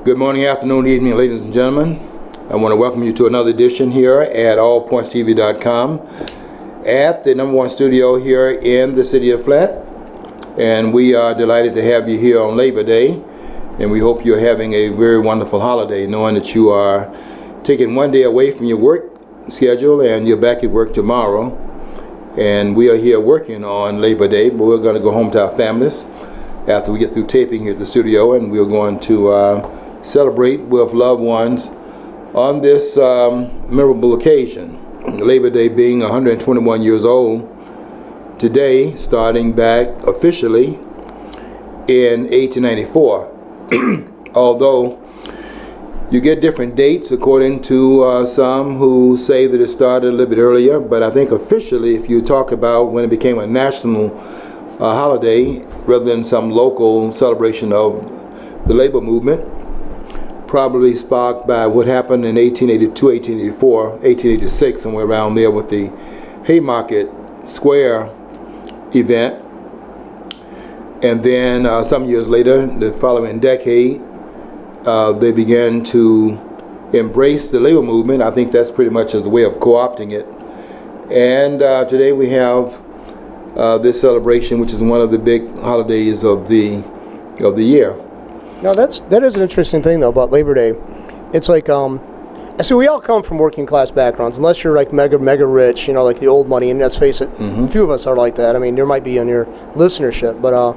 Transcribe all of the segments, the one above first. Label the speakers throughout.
Speaker 1: Good morning, afternoon, evening, ladies and gentlemen. I want to welcome you to another edition here at allpointstv.com at the number one studio here in the city of Flint. And we are delighted to have you here on Labor Day. And we hope you're having a very wonderful holiday, knowing that you are taking one day away from your work schedule and you're back at work tomorrow. And we are here working on Labor Day, but we're going to go home to our families after we get through taping here at the studio, and we're going to celebrate with loved ones on this memorable occasion. Labor Day being 121 years old today, starting back officially in 1894. Although you get different dates according to some who say that it started a little bit earlier, but I think officially, if you talk about when it became a national holiday rather than some local celebration of the labor movement, probably sparked by what happened in 1882, 1884, 1886, somewhere around there with the Haymarket Square event. And then some years later, the following decade, they began to embrace the labor movement. I think that's pretty much as a way of co-opting it. And today we have this celebration, which is one of the big holidays of the year.
Speaker 2: No, that is an interesting thing though about Labor Day. It's like so we all come from working class backgrounds, unless you're like mega rich, you know, like the old money. And let's face it, a few of us are like that. I mean, there might be in your listenership, but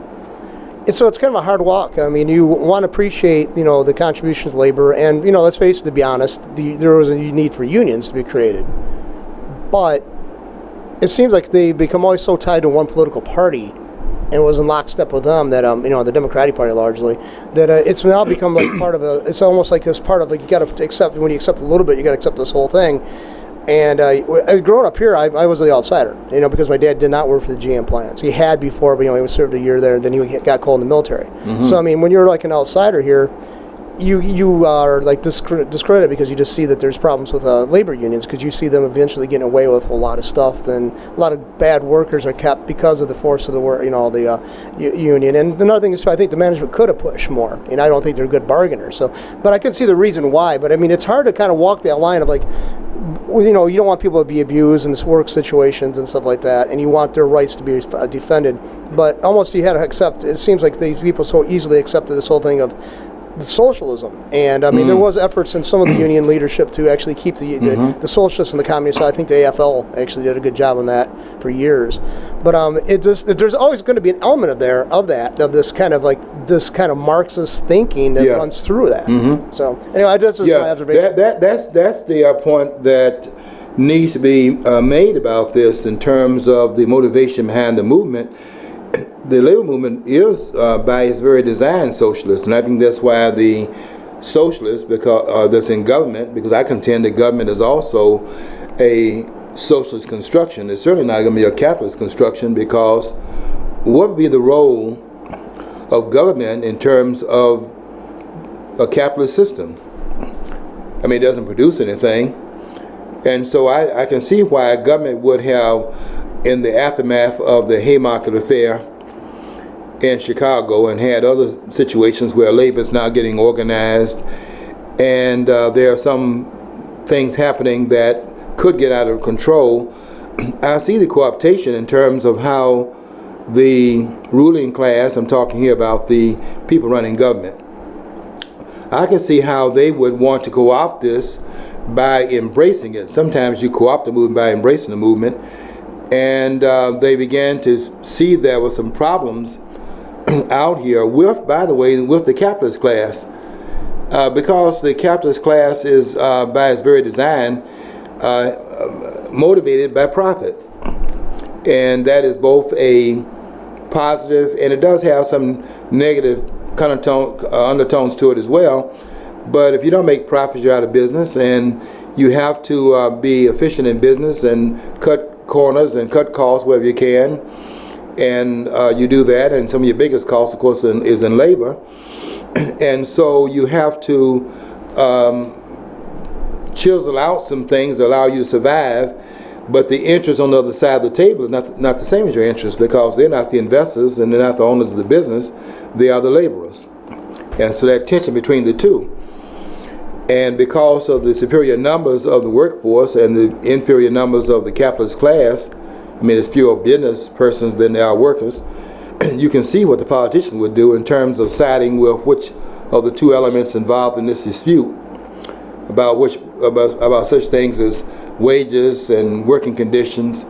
Speaker 2: it's kind of a hard walk. I mean, you want to appreciate, you know, the contributions of labor, and you know, let's face it, to be honest, there was a need for unions to be created, but it seems like they become always so tied to one political party, and it was in lockstep with them that you know, the Democratic Party largely, that it's now become like part of it's almost like this part of like, you got to accept, when you accept a little bit, you got to accept this whole thing. And growing up here, I was the outsider, you know, because my dad did not work for the GM plants. He had before, but you know, he served a year there, and then he got called in the military. So I mean, when you're like an outsider here, you are like discredited because you just see that there's problems with labor unions, because you see them eventually getting away with a lot of stuff. Then a lot of bad workers are kept because of the force of the work, you know, the union. And another thing is, I think the management could have pushed more, and I don't think they're good bargainers. So, but I can see the reason why. But I mean, it's hard to kind of walk that line of like, you know, you don't want people to be abused in work situations and stuff like that, and you want their rights to be defended. But almost you had to accept, it seems like these people so easily accepted this whole thing of the socialism. And I mean, there was efforts in some of the union leadership to actually keep the socialists and the communists. So I think the AFL actually did a good job on that for years. But there's always going to be an element of this kind of Marxist thinking that runs through that. So anyway, that's just my observation.
Speaker 1: That's the point that needs to be made about this in terms of the motivation behind the movement. The labor movement is, by its very design, socialist, and I think that's why the socialists, that's in government, because I contend that government is also a socialist construction. It's certainly not going to be a capitalist construction, because what would be the role of government in terms of a capitalist system? I mean, it doesn't produce anything, and so I can see why government would have, in the aftermath of the Haymarket affair in Chicago, and had other situations where labor is now getting organized, and there are some things happening that could get out of control. I see the co-optation in terms of how the ruling class, I'm talking here about the people running government, I can see how they would want to co-opt this by embracing it. Sometimes you co-opt the movement by embracing the movement, and they began to see there were some problems out here with, by the way, with the capitalist class, because the capitalist class is, by its very design, motivated by profit, and that is both a positive, and it does have some negative undertones to it as well. But if you don't make profits, you're out of business, and you have to be efficient in business and cut corners and cut costs wherever you can. And you do that, and some of your biggest costs, of course, is in labor. And so you have to chisel out some things that allow you to survive, but the interest on the other side of the table is not the same as your interest, because they're not the investors and they're not the owners of the business, they are the laborers. And so that tension between the two. And because of the superior numbers of the workforce and the inferior numbers of the capitalist class, I mean, there's fewer business persons than there are workers, you can see what the politicians would do in terms of siding with which of the two elements involved in this dispute about such things as wages and working conditions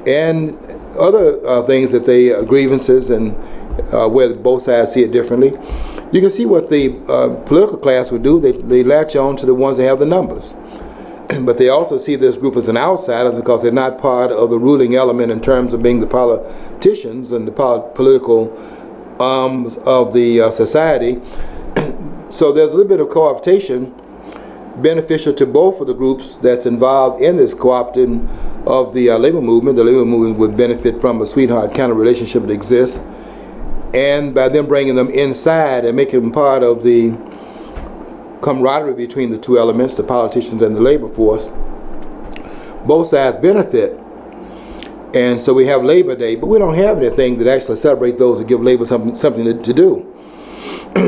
Speaker 1: and other things that they grievances and where both sides see it differently. You can see what the political class would do. They latch on to the ones that have the numbers. But they also see this group as an outsider because they're not part of the ruling element in terms of being the politicians and the political arms of the society. So there's a little bit of co-optation beneficial to both of the groups that's involved in this co-opting of the labor movement. The labor movement would benefit from a sweetheart kind of relationship that exists, and by them bringing them inside and making them part of the camaraderie between the two elements, the politicians and the labor force, both sides benefit. And so we have Labor Day, but we don't have anything that actually celebrates those that give labor something to do.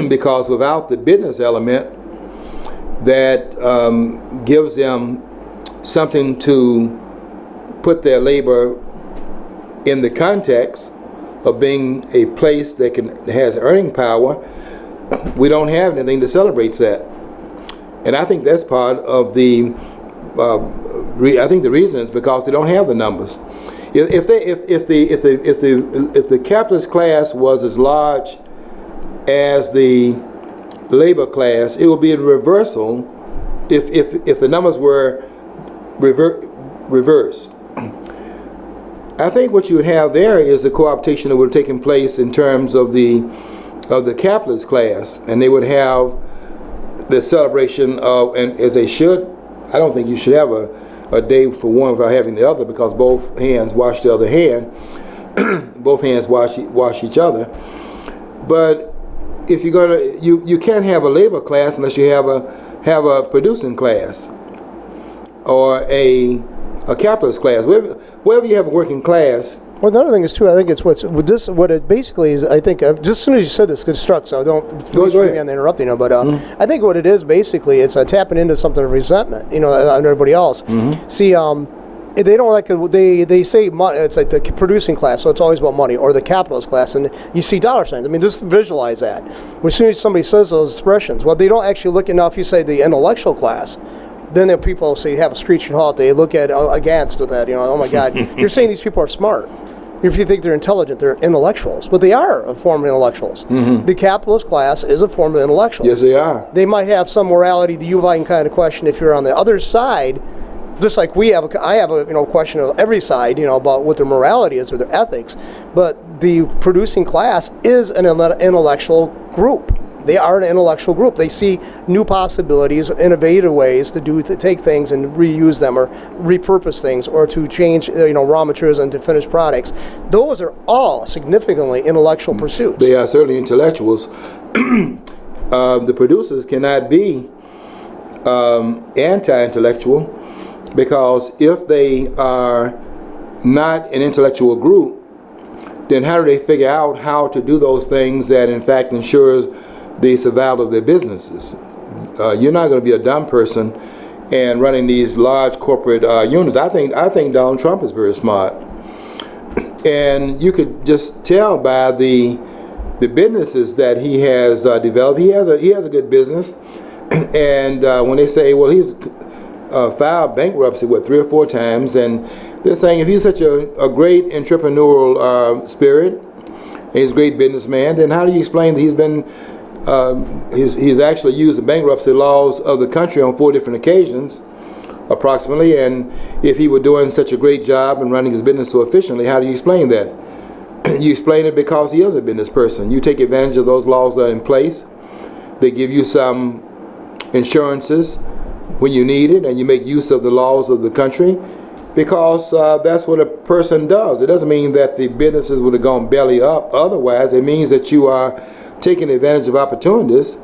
Speaker 1: Because without the business element that gives them something to put their labor in the context of being a place that has earning power, we don't have anything that celebrates that. And I think that's part of the. I think the reason is because they don't have the numbers. If the capitalist class was as large as the labor class, it would be a reversal if the numbers were reversed. I think what you would have there is the co-optation that would have taken place in terms of the capitalist class, and they would have the celebration of, and as they should. I don't think you should have a day for one without having the other, because both hands wash the other hand. Both hands wash each other. But if you're gonna, you can't have a labor class unless you have a producing class or a capitalist class. Wherever you have a working class.
Speaker 2: Well, another thing is too. I think it's what it basically is. I think just as soon as you said this, it struck. So don't
Speaker 1: go ahead.
Speaker 2: I'm interrupting you. But I think what it is basically, it's tapping into something of resentment. On everybody else. Mm-hmm. See, they don't like they say money, it's like the producing class, so it's always about money, or the capitalist class, and you see dollar signs. I mean, just visualize that. As soon as somebody says those expressions, well, they don't actually look enough. You say the intellectual class. Then the people say have a screeching halt. They look at aghast with that. Oh my God, you're saying these people are smart. If you think they're intelligent, they're intellectuals. But they are a form of intellectuals. Mm-hmm. The capitalist class is a form of intellectuals.
Speaker 1: Yes, they are.
Speaker 2: They might have some morality that you might kind of question if you're on the other side. Just like I have a question of every side, about what their morality is or their ethics. But the producing class is an intellectual group. They are an intellectual group. They see new possibilities, innovative ways to take things and reuse them or repurpose things, or to change raw materials into finished products. Those are all significantly intellectual pursuits.
Speaker 1: They are certainly intellectuals. The producers cannot be anti-intellectual, because if they are not an intellectual group, then how do they figure out how to do those things that in fact ensures the survival of their businesses? You're not going to be a dumb person and running these large corporate units. I think Donald Trump is very smart, and you could just tell by the businesses that he has developed. He has a good business, and when they say, well, he's filed bankruptcy 3 or 4 times, and they're saying if he's such a great entrepreneurial spirit, he's a great businessman, then how do you explain that he's been he's actually used the bankruptcy laws of the country on 4 different occasions, approximately, and if he were doing such a great job and running his business so efficiently, how do you explain that? You explain it because he is a business person. You take advantage of those laws that are in place. They give you some insurances when you need it, and you make use of the laws of the country, because that's what a person does. It doesn't mean that the businesses would have gone belly up otherwise. It means that you are taking advantage of opportunities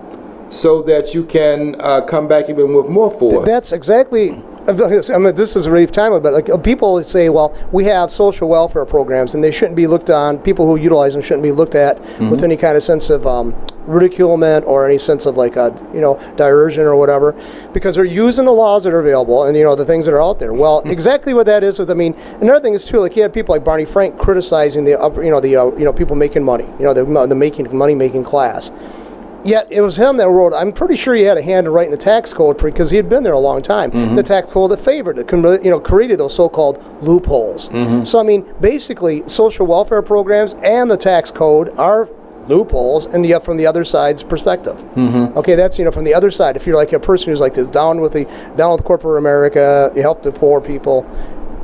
Speaker 1: so that you can come back even with more force.
Speaker 2: That's exactly. I mean, this is a really time, but people say, well, we have social welfare programs, and they shouldn't be looked on. People who utilize them shouldn't be looked at with any kind of sense of ridiculement or any sense of like a, diversion or whatever, because they're using the laws that are available and, the things that are out there. Well, exactly what that is with, another thing is too, like you had people like Barney Frank criticizing the upper, people making money, the money-making class. Yet it was him that wrote, I'm pretty sure he had a hand in writing the tax code because he had been there a long time. Mm-hmm. The tax code that favored, created those so-called loopholes. Mm-hmm. So, basically, social welfare programs and the tax code are loopholes, and yet from the other side's perspective. Mm-hmm. Okay, that's, from the other side. If you're like a person who's like this, down with corporate America, you help the poor people.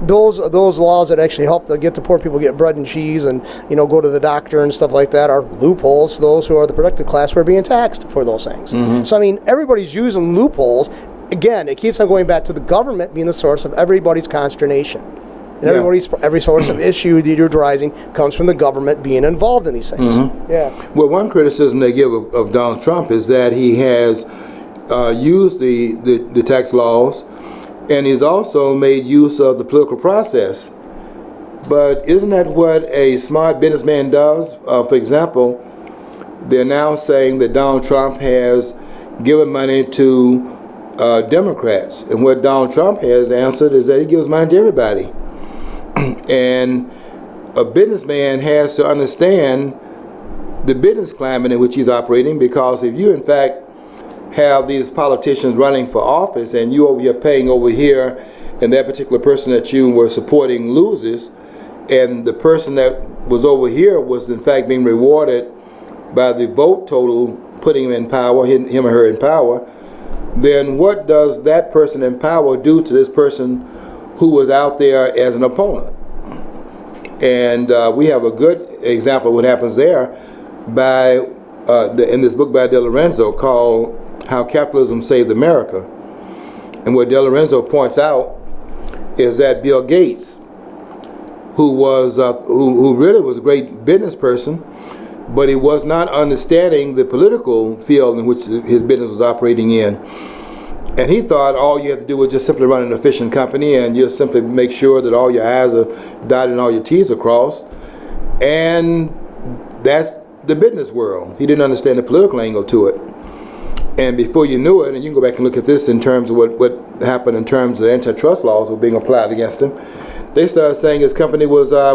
Speaker 2: Those laws that actually help to get the poor people get bread and cheese and go to the doctor and stuff like that are loopholes to those who are the productive class who are being taxed for those things. Mm-hmm. So everybody's using loopholes. Again, it keeps on going back to the government being the source of everybody's consternation. And every source of issue that you're arising comes from the government being involved in these things. Mm-hmm. Yeah.
Speaker 1: Well, one criticism they give of Donald Trump is that he has used the tax laws. And he's also made use of the political process. But isn't that what a smart businessman does? For example, they're now saying that Donald Trump has given money to Democrats. And what Donald Trump has answered is that he gives money to everybody. And a businessman has to understand the business climate in which he's operating, because if you, in fact, have these politicians running for office and you over here paying over here and that particular person that you were supporting loses, and the person that was over here was in fact being rewarded by the vote total putting him in power, him or her in power, then what does that person in power do to this person who was out there as an opponent? And we have a good example of what happens there by in this book by De Lorenzo called How Capitalism Saved America. And what De Lorenzo points out is that Bill Gates, who was who really was a great business person, but he was not understanding the political field in which his business was operating in. And he thought all you have to do was just simply run an efficient company and just simply make sure that all your I's are dotted and all your T's are crossed. And that's the business world. He didn't understand the political angle to it. And before you knew it, and you can go back and look at this in terms of what happened in terms of antitrust laws that were being applied against him, they started saying his company was a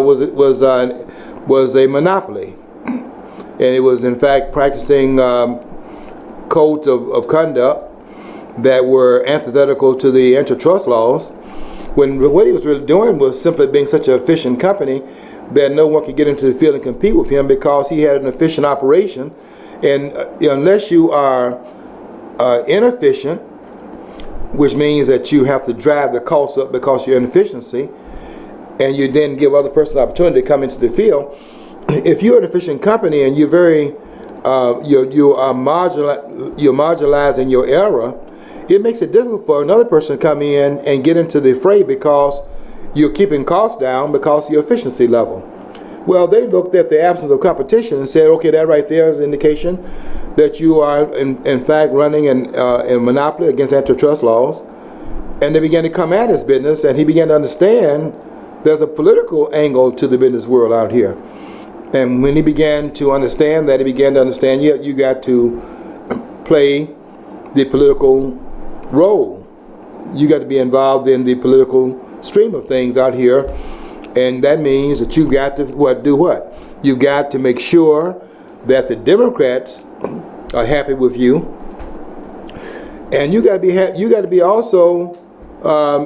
Speaker 1: monopoly, and it was in fact practicing codes of conduct that were antithetical to the antitrust laws. When what he was really doing was simply being such an efficient company that no one could get into the field and compete with him because he had an efficient operation. And unless you are inefficient, which means that you have to drive the costs up because of your inefficiency, and you then give other persons an opportunity to come into the field. If you're an efficient company and you're very you're marginalizing your error, it makes it difficult for another person to come in and get into the fray because you're keeping costs down because of your efficiency level. Well, they looked at the absence of competition and said, okay, that right there is an indication that you are in fact running a monopoly against antitrust laws. And they began to come at his business, and he began to understand there's a political angle to the business world out here. And when he began to understand that, he began to understand you got to play the political role. You got to be involved in the political stream of things out here. And that means that you got to do what? You got to make sure that the Democrats are happy with you, and you got to be also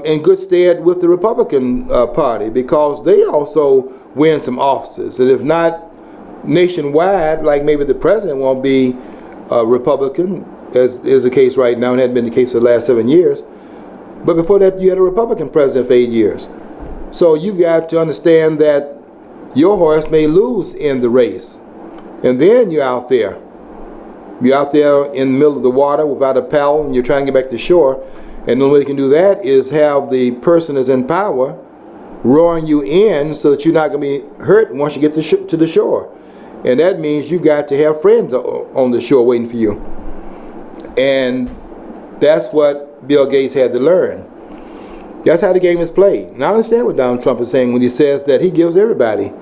Speaker 1: in good stead with the Republican Party, because they also win some offices, and if not nationwide, like maybe the president won't be Republican, as is the case right now, and had been the case for the last 7 years. But before that, you had a Republican president for 8 years. So you've got to understand that your horse may lose in the race. And then you're out there. You're out there in the middle of the water without a paddle, and you're trying to get back to shore. And the only way you can do that is have the person that's in power rowing you in so that you're not going to be hurt once you get to the shore. And that means you got to have friends on the shore waiting for you. And that's what Bill Gates had to learn. That's how the game is played. Now I understand what Donald Trump is saying when he says that he gives everybody.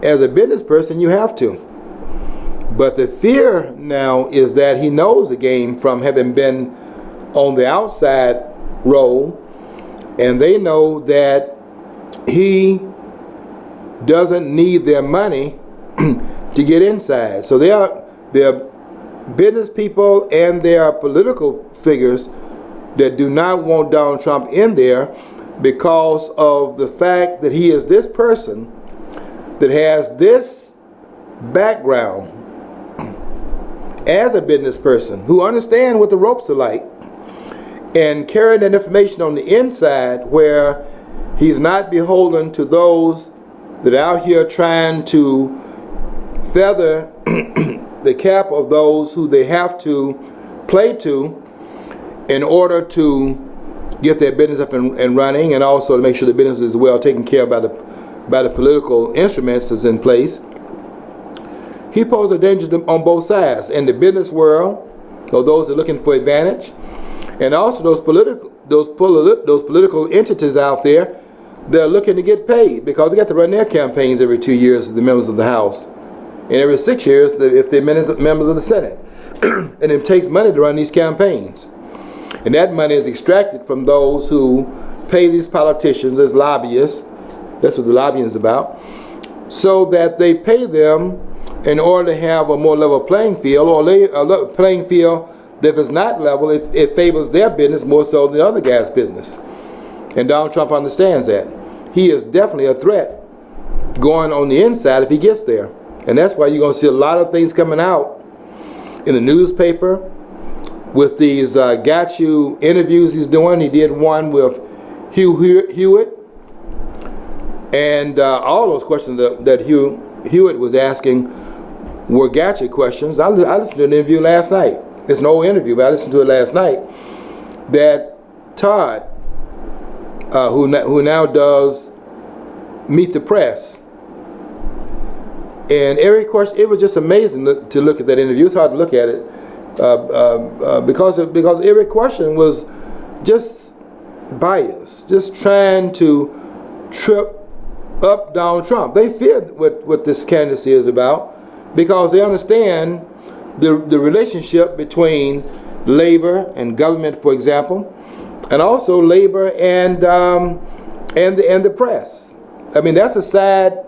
Speaker 1: As a business person, you have to. But the fear now is that he knows the game from having been on the outside role, and they know that he doesn't need their money to get inside. So they're business people and they are political figures that do not want Donald Trump in there because of the fact that he is this person that has this background as a business person who understands what the ropes are like and carrying that information on the inside where he's not beholden to those that are out here trying to feather the cap of those who they have to play to in order to get their business up and running, and also to make sure the business is well taken care of by the political instruments that's in place. He poses a danger on both sides, in the business world, or those that are looking for advantage, and also those political entities out there that are looking to get paid because they got to run their campaigns every 2 years as the members of the House, and every 6 years if they're members of the Senate. And it takes money to run these campaigns. And that money is extracted from those who pay these politicians as lobbyists. That's what the lobbying is about. So that they pay them in order to have a more level playing field, or a playing field that if it's not level, it favors their business more so than the other guy's business. And Donald Trump understands that. He is definitely a threat going on the inside if he gets there. And that's why you're going to see a lot of things coming out in the newspaper with these got you interviews he's doing. He did one with Hugh Hewitt, and all those questions that Hewitt was asking were gotcha questions. I listened to an interview last night. It's an old interview, but I listened to it last night. That Todd, who now does Meet the Press, and every question, it was just amazing to look at that interview. It's hard to look at it because every question was just biased, just trying to trip up Donald Trump. They fear what this candidacy is about because they understand the relationship between labor and government, for example, and also labor and the press. I mean, that's a side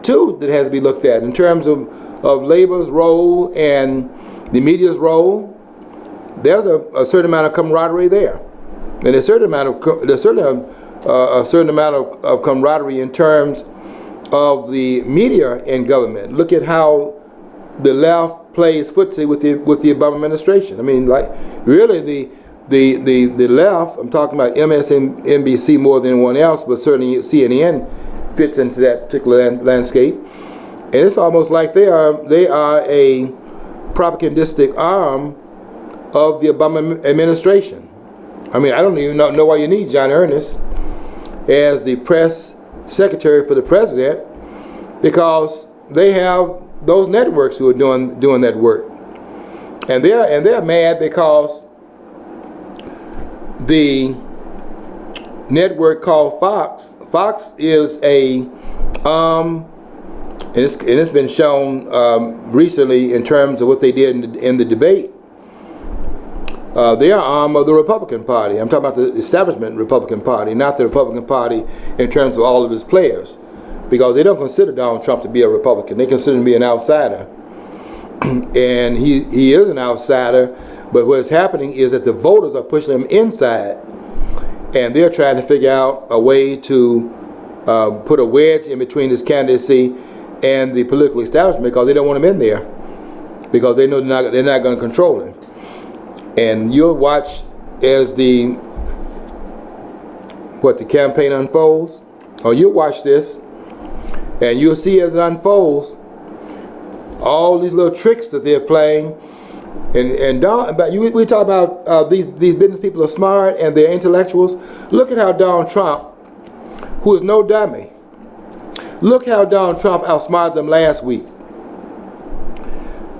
Speaker 1: too that has to be looked at in terms of labor's role and the media's role. There's a certain amount of camaraderie there, and there's certainly a certain amount of camaraderie in terms of the media and government. Look at how the left plays footsie with the Obama administration. I mean, like really the left. I'm talking about MSNBC more than anyone else, but certainly CNN fits into that particular landscape. And it's almost like they are a propagandistic arm of the Obama administration. I mean, I don't even know why you need John Ernest as the press secretary for the president, because they have those networks who are doing that work, and they're mad because the network called Fox is and it's been shown recently in terms of what they did in the debate. They are arm of the Republican Party. I'm talking about the establishment Republican Party, not the Republican Party in terms of all of its players, because they don't consider Donald Trump to be a Republican. They consider him to be an outsider. And he is an outsider, but what's happening is that the voters are pushing him inside, and they're trying to figure out a way to put a wedge in between his candidacy and the political establishment, because they don't want him in there, because they know they're not going to control him. And you'll watch as the campaign unfolds, or you'll watch this, and you'll see as it unfolds all these little tricks that they're playing. And we talk about these business people are smart and they're intellectuals. Look at how Donald Trump, who is no dummy, look how Donald Trump outsmarted them last week.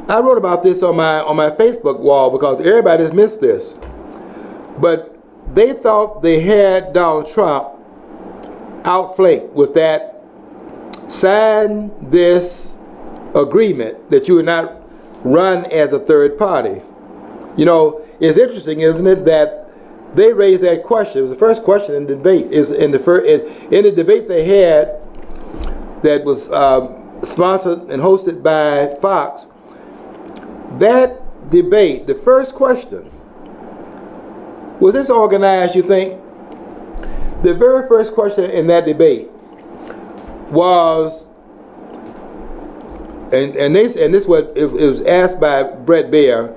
Speaker 1: I wrote about this on my Facebook wall because everybody's missed this. But they thought they had Donald Trump outflanked with that sign this agreement that you would not run as a third party. You know, it's interesting, isn't it, that they raised that question. It was the first question in the debate. Is in the debate they had that was sponsored and hosted by Fox. That debate, the first question, was this organized, you think? The very first question in that debate was, and this what it was asked by Bret Baier,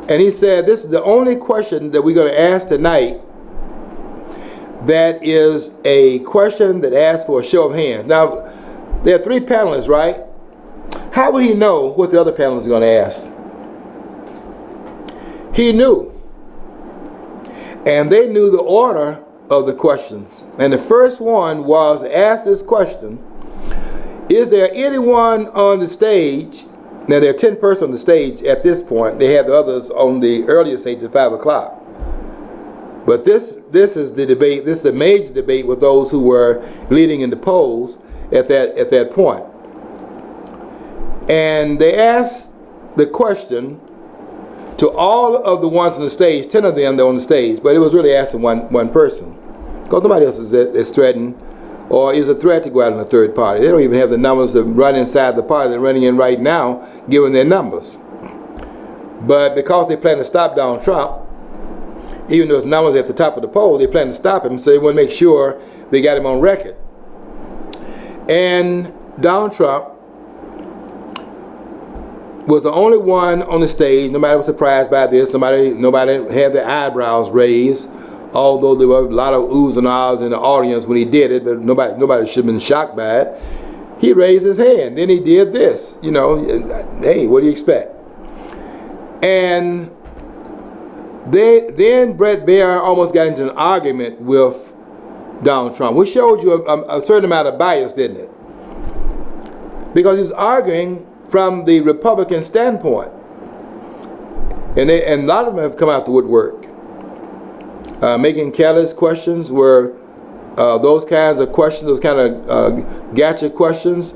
Speaker 1: and he said, this is the only question that we're going to ask tonight that is a question that asks for a show of hands. Now, there are three panelists, right? How would he know what the other panelists are going to ask? He knew. And they knew the order of the questions. And the first one was to ask this question: is there anyone on the stage? Now, there are 10 persons on the stage at this point. They had the others on the earlier stage at 5 o'clock. But this is the debate. This is a major debate with those who were leading in the polls at that point. And they asked the question to all of the ones on the stage, 10 of them, they're on the stage, but it was really asking one person. Because nobody else is threatened or is a threat to go out on a third party. They don't even have the numbers to run inside the party they're running in right now, given their numbers. But because they plan to stop Donald Trump, even though his numbers at the top of the poll, they plan to stop him, so they want to make sure they got him on record. And Donald Trump was the only one on the stage. Nobody was surprised by this. Nobody had their eyebrows raised, although there were a lot of oohs and ahs in the audience when he did it, but nobody should have been shocked by it. He raised his hand. Then he did this. You know, hey, what do you expect? And then Bret Baier almost got into an argument with Donald Trump, which showed you a certain amount of bias, didn't it? Because he was arguing from the Republican standpoint. And a lot of them have come out the woodwork. Megyn Kelly's questions were those kinds of questions, those kind of gotcha questions.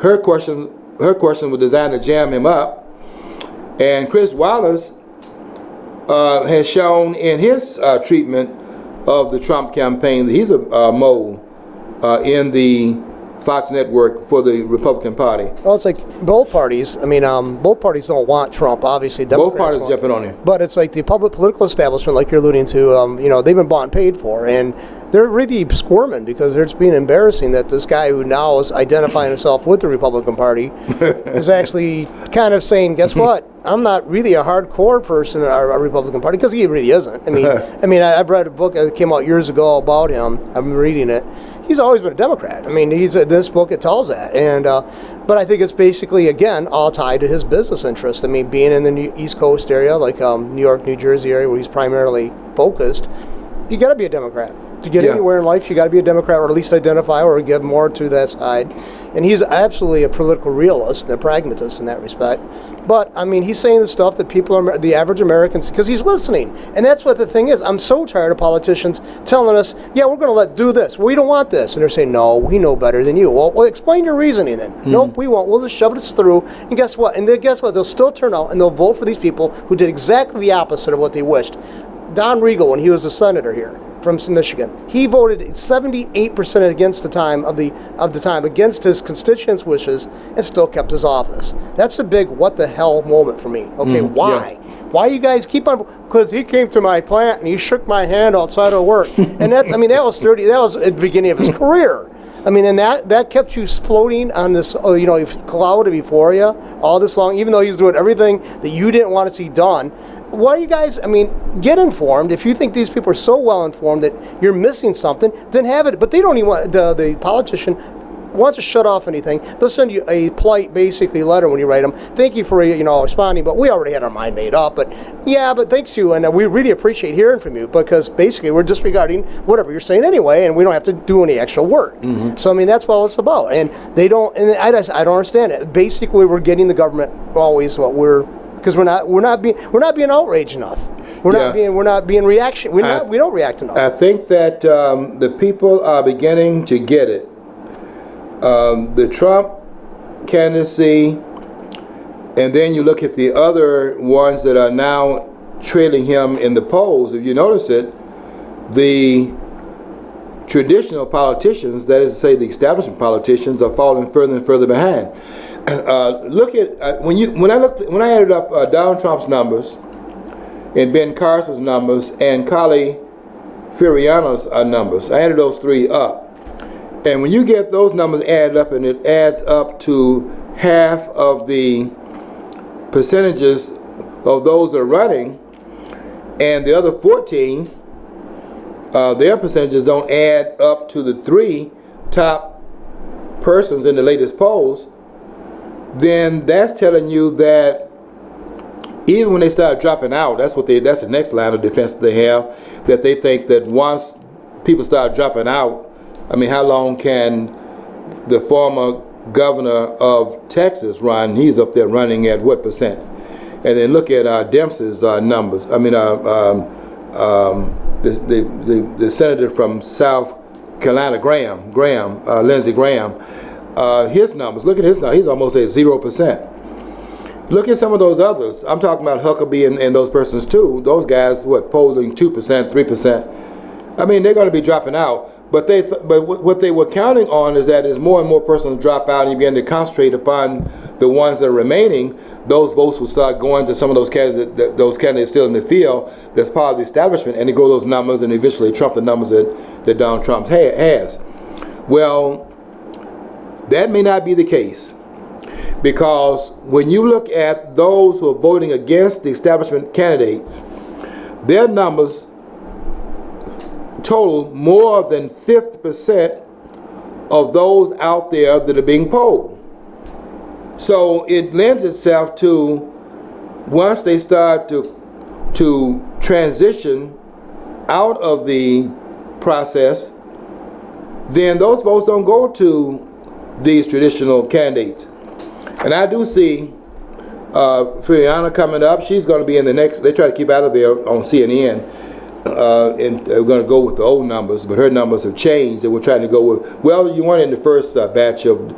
Speaker 1: Her questions were designed to jam him up. And Chris Wallace has shown in his treatment of the Trump campaign that he's a mole in the Fox network for the Republican Party.
Speaker 2: Well, it's like both parties. I mean, both parties don't want Trump, obviously.
Speaker 1: Both parties jumping on him.
Speaker 2: But it's like the public political establishment, like you're alluding to, you know, they've been bought and paid for. And they're really squirming because it's being embarrassing that this guy who now is identifying himself with the Republican Party is actually kind of saying, guess what? I'm not really a hardcore person in our Republican Party, because he really isn't. I mean, I've read a book that came out years ago about him. I've been reading it. He's always been a Democrat. I mean, this book, it tells that. And but I think it's basically, again, all tied to his business interest. I mean, being in the East Coast area, like New York, New Jersey area, where he's primarily focused, you got to be a Democrat. To get anywhere in life, you got to be a Democrat, or at least identify or give more to that side. And he's absolutely a political realist and a pragmatist in that respect. But, I mean, he's saying the stuff that people are, the average Americans, because he's listening. And that's what the thing is. I'm so tired of politicians telling us, yeah, we're going to do this. We don't want this. And they're saying, no, we know better than you. Well, explain your reasoning then. Nope, we won't. We'll just shove this through. And guess what? And then guess what? They'll still turn out and they'll vote for these people who did exactly the opposite of what they wished. Don Riegel, when he was a senator here from Michigan, he voted 78% against the time against his constituents' wishes, and still kept his office. That's a big what the hell moment for me. Okay, why? Yeah. Why you guys keep on? Because he came to my plant and he shook my hand outside of work, and that's, I mean, that was 30. That was at the beginning of his career. I mean, and that kept you floating on this, cloud of euphoria all this long, even though he's doing everything that you didn't want to see done. Why you guys, I mean, get informed. If you think these people are so well informed that you're missing something, then have it. But they don't even want, the politician wants to shut off anything. They'll send you a polite, basically, letter when you write them. Thank you for, responding, but we already had our mind made up. But yeah, but thanks you, and we really appreciate hearing from you, because basically we're disregarding whatever you're saying anyway, and we don't have to do any extra work. So I mean, that's what it's about. And they don't, and I don't understand it. Basically, we're getting the government always what we're. Because we're not being outraged enough. We're not being reaction. We don't react enough.
Speaker 1: I think that the people are beginning to get it. The Trump candidacy, and then you look at the other ones that are now trailing him in the polls, if you notice it, the traditional politicians, that is to say the establishment politicians, are falling further and further behind. Look at when I added up Donald Trump's numbers and Ben Carson's numbers and Carly Fiorina's numbers. I added those three up. And when you get those numbers added up, and it adds up to half of the percentages of those that are running, and the other 14, their percentages don't add up to the three top persons in the latest polls, then that's telling you that even when they start dropping out, that's the next line of defense they have, that they think that once people start dropping out, I mean, how long can the former governor of Texas run? He's up there running at what percent? And then look at Dempsey's numbers. I mean, the senator from South Carolina, Lindsey Graham, his numbers. Look at his numbers. He's almost at 0%. Look at some of those others. I'm talking about Huckabee and those persons too. Those guys, polling 2%, 3%. I mean, they're going to be dropping out. But what they were counting on is that as more and more persons drop out and you begin to concentrate upon the ones that are remaining, those votes will start going to some of those candidates still in the field that's part of the establishment, and they grow those numbers and eventually trump the numbers that Donald Trump has. Well, that may not be the case, because when you look at those who are voting against the establishment candidates, their numbers total more than 50% of those out there that are being polled. So it lends itself to, once they start to transition out of the process, then those votes don't go to these traditional candidates. And I do see Fiorina coming up. She's going to be in the next, they try to keep out of there on CNN. And we're going to go with the old numbers, but her numbers have changed, and we're trying to go with, well, you weren't in the first batch of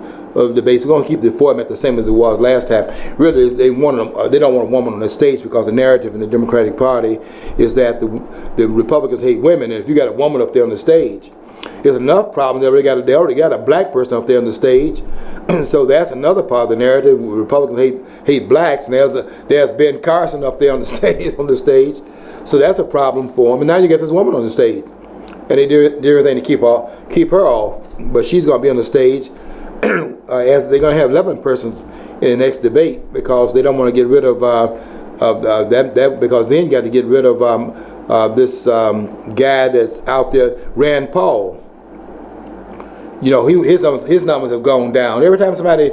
Speaker 1: debates. We're going to keep the format the same as it was last time. Really, they don't want a woman on the stage, because the narrative in the Democratic Party is that the Republicans hate women, and if you got a woman up there on the stage, there's enough problems. They already got a black person up there on the stage, so that's another part of the narrative. Republicans hate blacks, and there's Ben Carson up there on the stage. So that's a problem for them. And now you get this woman on the stage, and they do everything to keep her off. But she's going to be on the stage as they're going to have 11 persons in the next debate, because they don't want to get rid of that, because then you got to get rid of this guy that's out there, Rand Paul. You know, his numbers have gone down. Every time somebody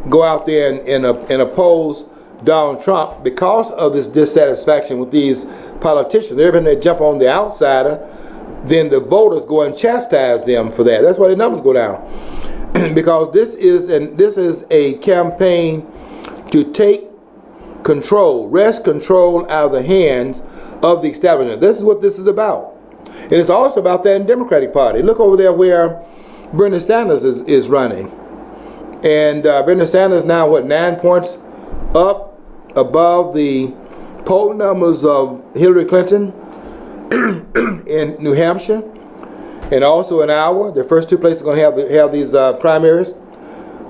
Speaker 1: go out there and oppose Donald Trump, because of this dissatisfaction with these politicians, every time they jump on the outsider, then the voters go and chastise them for that. That's why the numbers go down. Because this is a campaign to take wrest control out of the hands of the establishment. This is what this is about. And it's also about that in the Democratic Party. Look over there where Bernie Sanders is running. And Bernie Sanders now, 9 points up above the poll numbers of Hillary Clinton in New Hampshire, and also in Iowa. The first two places are going to have these primaries.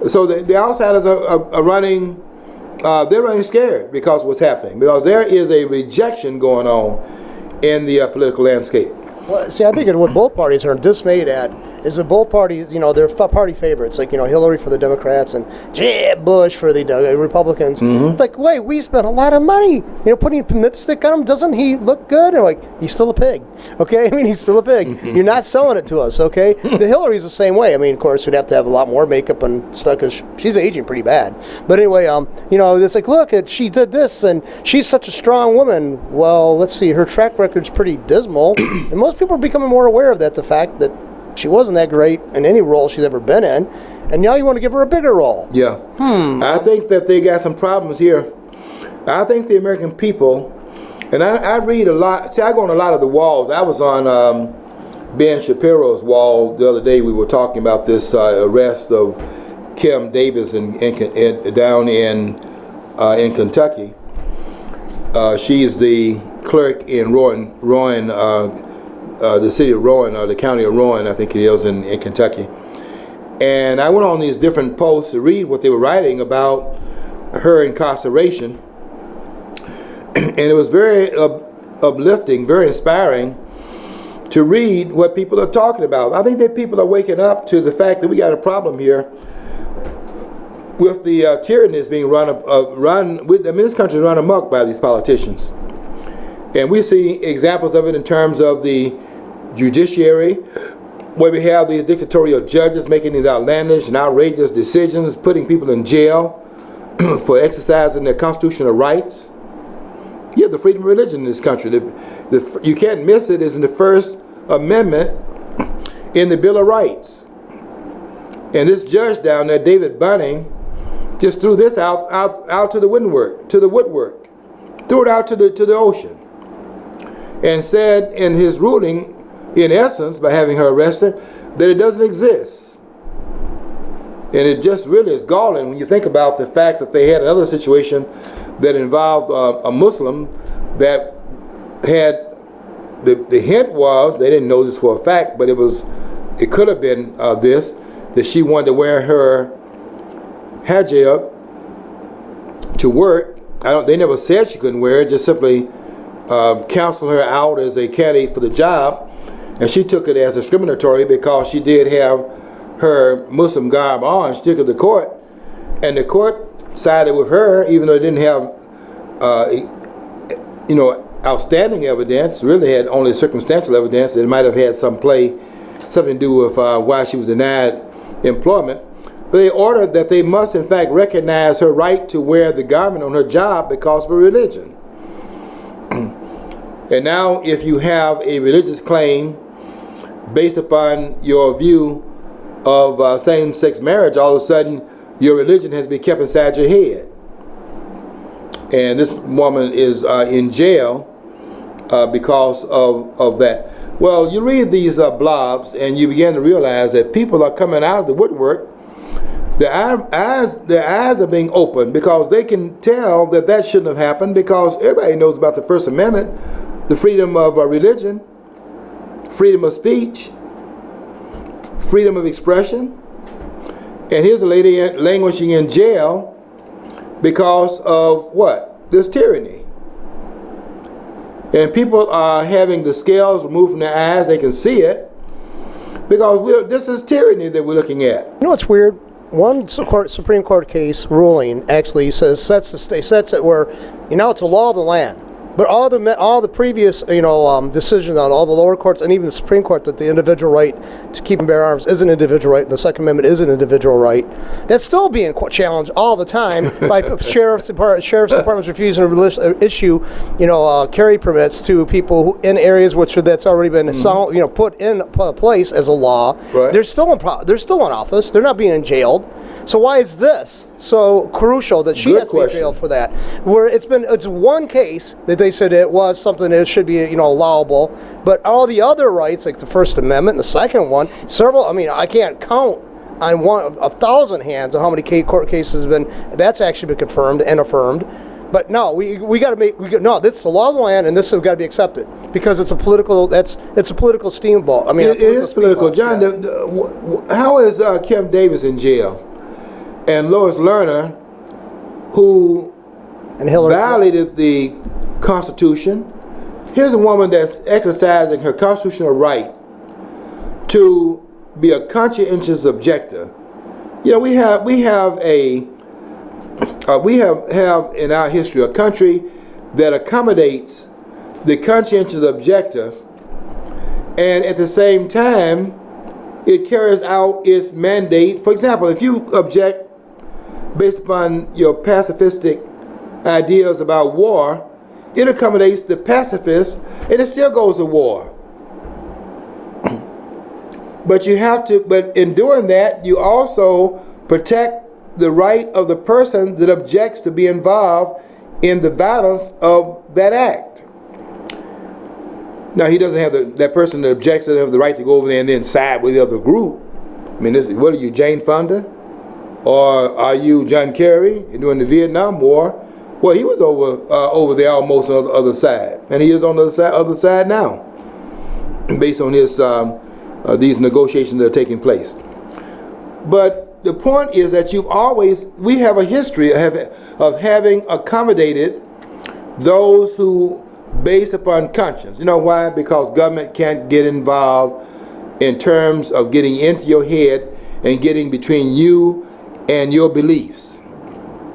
Speaker 1: So the outsiders are running. They're running scared because of what's happening, because there is a rejection going on in the political landscape.
Speaker 2: Well, see, I think what both parties are dismayed at is that both parties, they're party favorites, like, Hillary for the Democrats and Jeb Bush for the Republicans. Mm-hmm. Like, wait, we spent a lot of money, putting lipstick on him. Doesn't he look good? And like, he's still a pig, okay? I mean, he's still a pig. Mm-hmm. You're not selling it to us, okay? The Hillary's the same way. I mean, of course, we'd have to have a lot more makeup and stuff, because she's aging pretty bad. But anyway, it's like, look, she did this, and she's such a strong woman. Well, let's see, her track record's pretty dismal, and most people are becoming more aware of that, the fact that she wasn't that great in any role she's ever been in, and now you want to give her a bigger role. Yeah.
Speaker 1: I think that they got some problems here. I think the American people, and I read a lot. See, I go on a lot of the walls. I was on Ben Shapiro's wall the other day. We were talking about this arrest of Kim Davis down in Kentucky. She's the clerk in Rowan, the city of Rowan, or the county of Rowan, I think it is, in Kentucky. And I went on these different posts to read what they were writing about her incarceration. And it was very uplifting, very inspiring to read what people are talking about. I think that people are waking up to the fact that we got a problem here with the tyranny that's being this country is run amok by these politicians. And we see examples of it in terms of the judiciary, where we have these dictatorial judges making these outlandish and outrageous decisions, putting people in jail for exercising their constitutional rights. You have the freedom of religion in this country. You can't miss it. It's in the First Amendment in the Bill of Rights. And this judge down there, David Bunning, just threw this out to the woodwork, threw it out to the ocean, and said in his ruling, in essence, by having her arrested, that it doesn't exist. And it just really is galling when you think about the fact that they had another situation that involved a Muslim that had, the hint was, they didn't know this for a fact, but it could have been that she wanted to wear her hijab to work. They never said she couldn't wear it, just simply counseled her out as a candidate for the job. And she took it as discriminatory because she did have her Muslim garb on. She took it to court, and the court sided with her, even though it didn't have, outstanding evidence. Really had only circumstantial evidence that it might have had something to do with why she was denied employment. But they ordered that they must, in fact, recognize her right to wear the garment on her job because of her religion. And now, if you have a religious claim based upon your view of same-sex marriage, all of a sudden your religion has been kept inside your head. And this woman is in jail because of that. Well, you read these blobs and you begin to realize that people are coming out of the woodwork. Their eyes are being opened because they can tell that shouldn't have happened, because everybody knows about the First Amendment, the freedom of religion, freedom of speech, freedom of expression. And here's a lady languishing in jail because of what? This tyranny. And people are having the scales removed from their eyes. They can see it because this is tyranny that we're looking at.
Speaker 2: You know what's weird? One Supreme Court case ruling actually sets it where, it's a law of the land. But all the previous, decisions on all the lower courts and even the Supreme Court, that the individual right to keep and bear arms is an individual right, and the Second Amendment is an individual right, that's still being challenged all the time by sheriff's departments refusing to issue, carry permits to people in areas that's already been put in place as a law.
Speaker 1: Right.
Speaker 2: They're still in office. They're not being jailed. So why is this so crucial that she has to be jailed for that? Where it's one case that they said it was something that should be allowable, but all the other rights, like the First Amendment and the second one, I can't count on 1,000 hands of how many court cases have been that's actually been confirmed and affirmed. But no, we got to this is the law of the land, and this has got to be accepted because it's a political steamboat.
Speaker 1: It is political. John, how is Kim Davis in jail? And Lois Lerner, who violated the Constitution. Here's a woman that's exercising her constitutional right to be a conscientious objector. We have in our history a country that accommodates the conscientious objector, and at the same time, it carries out its mandate. For example, if you object based upon your pacifistic ideas about war, it accommodates the pacifists, and it still goes to war. But in doing that, you also protect the right of the person that objects to be involved in the violence of that act. Now, he doesn't have that person that objects to have the right to go over there and then side with the other group. What are you, Jane Fonda? Or are you John Kerry during the Vietnam War? Well, he was over there almost on the other side, and he is on the other side now, based on his these negotiations that are taking place. But the point is that we have a history of having accommodated those who base upon conscience. You know why? Because government can't get involved in terms of getting into your head and getting between you and your beliefs.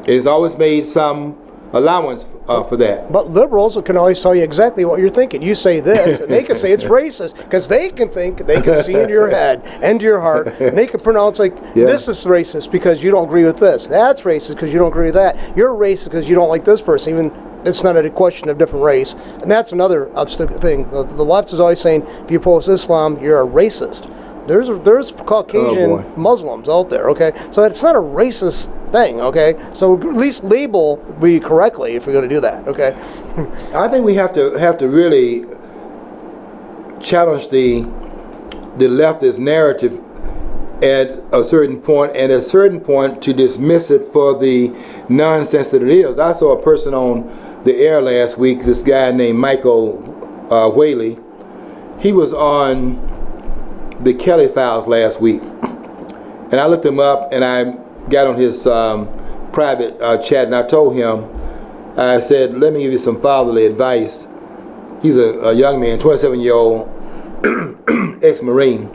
Speaker 1: It's always made some allowance for that.
Speaker 2: But liberals can always tell you exactly what you're thinking. You say this, and they can say it's racist, because they can see into your head and your heart, and they can pronounce this is racist because you don't agree with this. That's racist because you don't agree with that. You're racist because you don't like this person, even it's not a question of different race. And that's another thing. The left is always saying, if you oppose Islam, you're a racist. There's Caucasian Muslims out there, okay? So it's not a racist thing, okay? So at least label me correctly if you're going to do that, okay?
Speaker 1: I think we have to really challenge the leftist narrative at a certain point, and at a certain point to dismiss it for the nonsense that it is. I saw a person on the air last week, this guy named Michael Whaley. He was on the Kelly Files last week, and I looked him up and I got on his private chat, and I told him, I said, let me give you some fatherly advice. He's a young man, 27-year-old ex-Marine,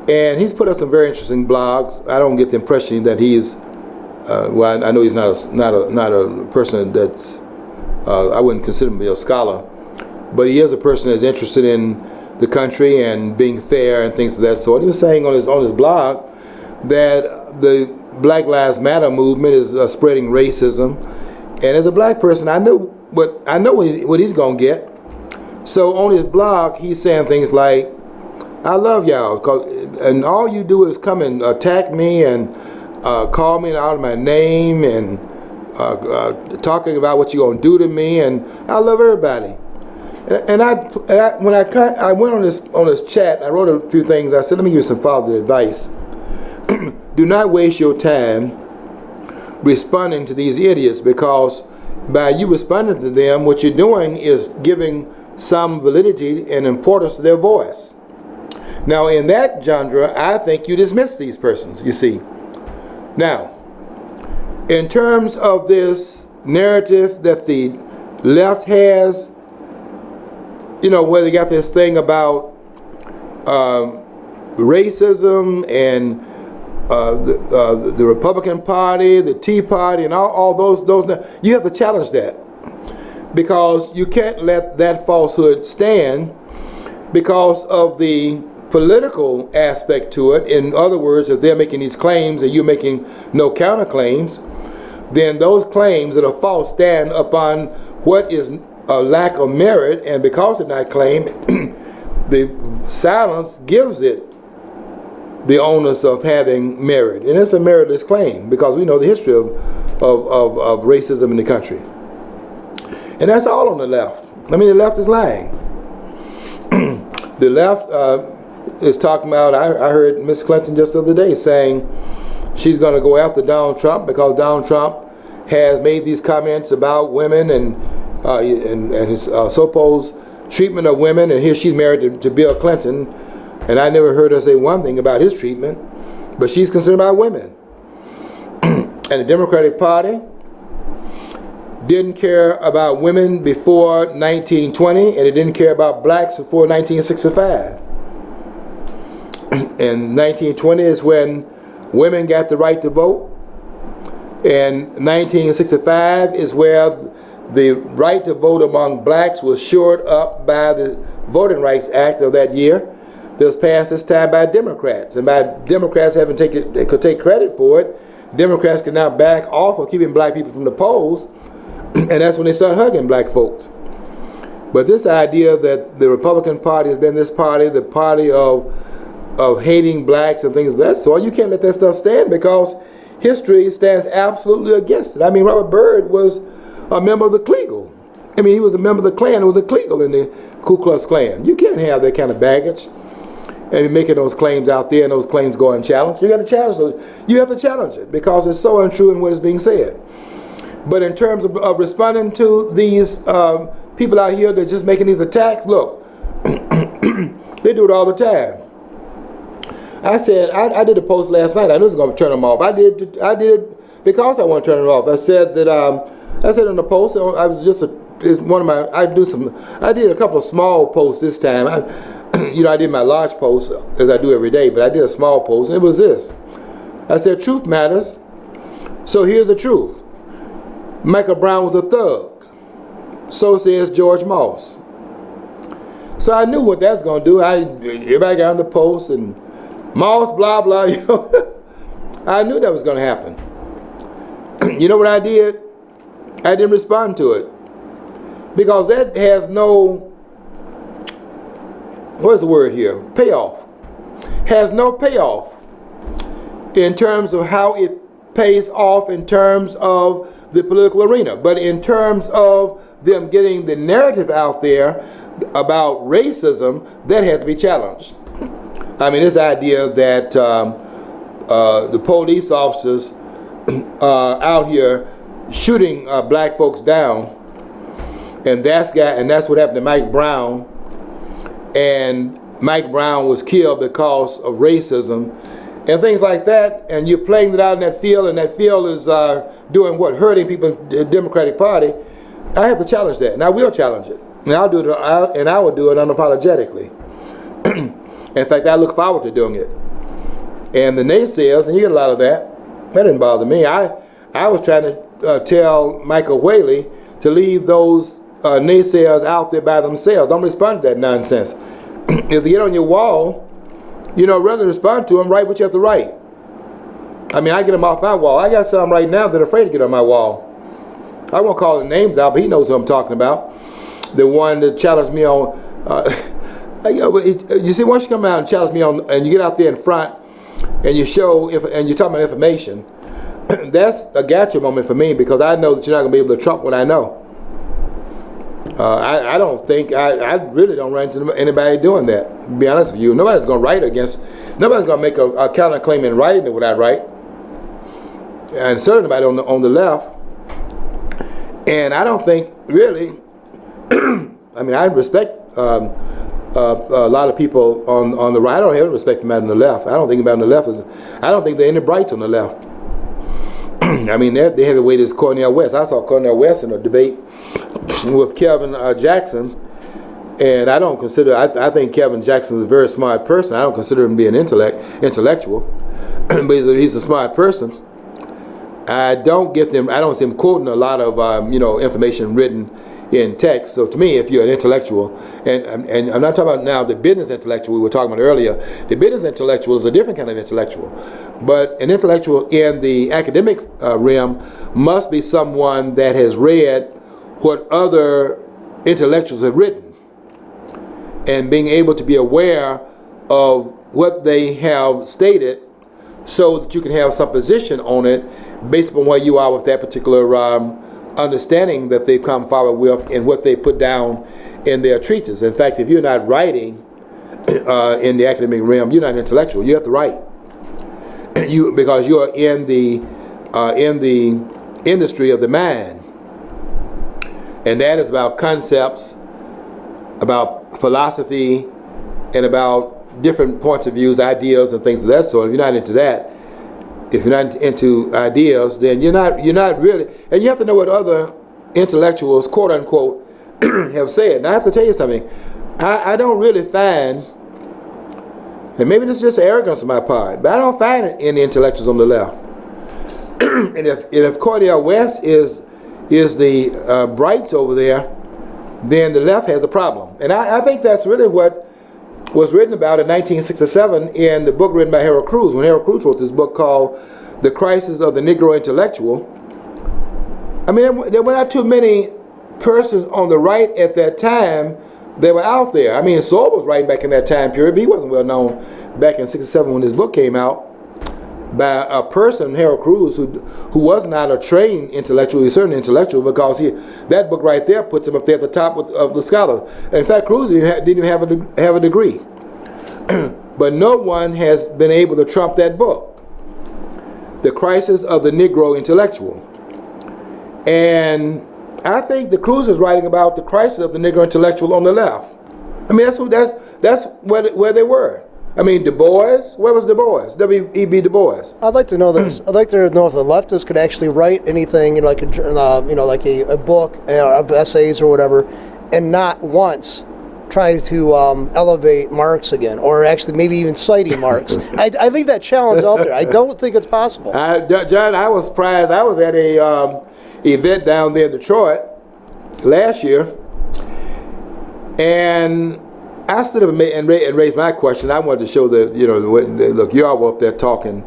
Speaker 1: and he's put up some very interesting blogs. I don't get the impression that he's well, I know he's not a person that's I wouldn't consider him to be a scholar, but he is a person that's interested in the country and being fair and things of that sort. He was saying on his blog that the Black Lives Matter movement is spreading racism, and as a black person, I know what he's gonna get. So on his blog, he's saying things like, "I love y'all, and all you do is come and attack me and call me out of my name and talking about what you're gonna do to me, and I love everybody." And when I went on this chat, I wrote a few things. I said, let me give you some fatherly advice. Do not waste your time responding to these idiots, because by you responding to them, what you're doing is giving some validity and importance to their voice. Now, in that genre, I think you dismiss these persons, you see. Now, in terms of this narrative that the left has, you know, where they got this thing about racism and the Republican Party, the Tea Party, and all those, you have to challenge that, because you can't let that falsehood stand because of the political aspect to it. In other words, if they're making these claims and you're making no counterclaims, then those claims that are false stand upon what is a lack of merit, and because they're not claimed, the silence gives it the onus of having merit, and it's a meritless claim because we know the history of racism in the country, and that's all on the left. I mean, the left is lying. The left is talking about. I heard Ms. Clinton just the other day saying she's going to go after Donald Trump because Donald Trump has made these comments about women and his supposed treatment of women, and here she's married to Bill Clinton, and I never heard her say one thing about his treatment, but she's concerned about women. And the Democratic Party didn't care about women before 1920, and it didn't care about blacks before 1965. And 1920 is when women got the right to vote, and 1965 is where the right to vote among blacks was shored up by the Voting Rights Act of that year that was passed this time by Democrats. And by Democrats they could take credit for it, Democrats can now back off of keeping black people from the polls, and that's when they start hugging black folks. But this idea that the Republican Party has been this party, the party of hating blacks and things of that sort, you can't let that stuff stand because history stands absolutely against it. I mean, Robert Byrd was a member of the Kleagle. I mean, he was a member of the Klan. It was a Kleagle in the Ku Klux Klan. You can't have that kind of baggage. and making those claims out there, and those claims go unchallenged. You got to challenge those. You have to challenge it because it's so untrue in what is being said. But in terms of responding to these people out here that are just making these attacks, look, they do it all the time. I said, I did a post last night. I knew I was going to turn them off. I did it because I want to turn them off. I said that, I said on the post, I was just it's one of my, I did a couple of small posts this time. I did my large post as I do every day, but I did a small post, and it was this. I said, truth matters. So here's the truth. Michael Brown was a thug. So says George Moss. So I knew what that's going to do. Everybody got on the post and Moss, blah, blah. I knew that was going to happen. You know what I did? I didn't respond to it. Because that has no, what's the word here? Payoff. Has no payoff in terms of how it pays off in terms of the political arena. But in terms of them getting the narrative out there about racism, that has to be challenged. I mean, this idea that the police officers out here shooting black folks down, and that's what happened to Mike Brown, and Mike Brown was killed because of racism and things like that, and you're playing it out in that field, and that field is doing what? Hurting people in the Democratic Party. I have to challenge that, and I will challenge it, and I will do it unapologetically. In fact, I look forward to doing it. And the naysayers, and you get a lot of that didn't bother me. I was trying to tell Michael Whaley to leave those naysayers out there by themselves. Don't respond to that nonsense. If they get on your wall, rather than respond to them, write what you have to write. I mean, I get them off my wall. I got some right now that are afraid to get on my wall. I won't call the names out, but he knows who I'm talking about. The one that challenged me on, you see, once you come out and challenge me on, and you get out there in front, and you show, and you're talking about information, that's a gotcha moment for me, because I know that you're not going to be able to trump what I know. I don't think, I really don't run into anybody doing that, to be honest with you. Nobody's going to make a counterclaim in writing to what I write. And certainly nobody on the left. And I don't think, really, I mean, I respect a lot of people on the right. I don't have respect for them on the left. I don't think about on the left I don't think there are any brights on the left. I mean, they have a way as Cornel West. I saw Cornel West in a debate with Kevin Jackson, and I don't consider. I think Kevin Jackson is a very smart person. I don't consider him to be an intellectual, but he's a smart person. I don't see him quoting a lot of information written in text. So to me, if you're an intellectual, and I'm not talking about now the business intellectual we were talking about earlier. The business intellectual is a different kind of intellectual, but an intellectual in the academic realm must be someone that has read what other intellectuals have written, and being able to be aware of what they have stated, so that you can have some position on it based upon where you are with that particular understanding that they've come forward with and what they put down in their treatises. In fact, if you're not writing in the academic realm, you're not an intellectual. You have to write, because you are in the industry of the mind, and that is about concepts, about philosophy, and about different points of views, ideas, and things of that sort. If you're not into that, if you're not into ideas, then you're not really. And you have to know what other intellectuals, quote unquote, have said. Now I have to tell you something. I don't really find, and maybe this is just arrogance on my part, but I don't find any intellectuals on the left. and if Cornel West is the brights over there, then the left has a problem. And I think that's really what was written about in 1967 in the book written by Harold Cruz, when Harold Cruz wrote this book called The Crisis of the Negro Intellectual. I mean, there were not too many persons on the right at that time that were out there. I mean, Sorbo was writing back in that time period, but he wasn't well known back in 67 when this book came out, by a person, Harold Cruz, who was not a trained intellectual. He's certainly intellectual, because that book right there puts him up there at the top of the scholars. In fact, Cruz didn't even have a degree. but no one has been able to trump that book, The Crisis of the Negro Intellectual. And I think the Cruz is writing about the crisis of the Negro intellectual on the left. I mean, that's where they were. I mean, Du Bois, where was Du Bois? W.E.B. Du Bois.
Speaker 2: I'd like to know this. I'd like to know if the leftists could actually write anything, like a book of essays or whatever, and not once try to elevate Marx again, or actually maybe even citing Marx. I leave that challenge out there. I don't think it's possible.
Speaker 1: John, I was surprised. I was at a event down there in Detroit last year, and I stood up and raised my question. I wanted to show that, look, you all were up there talking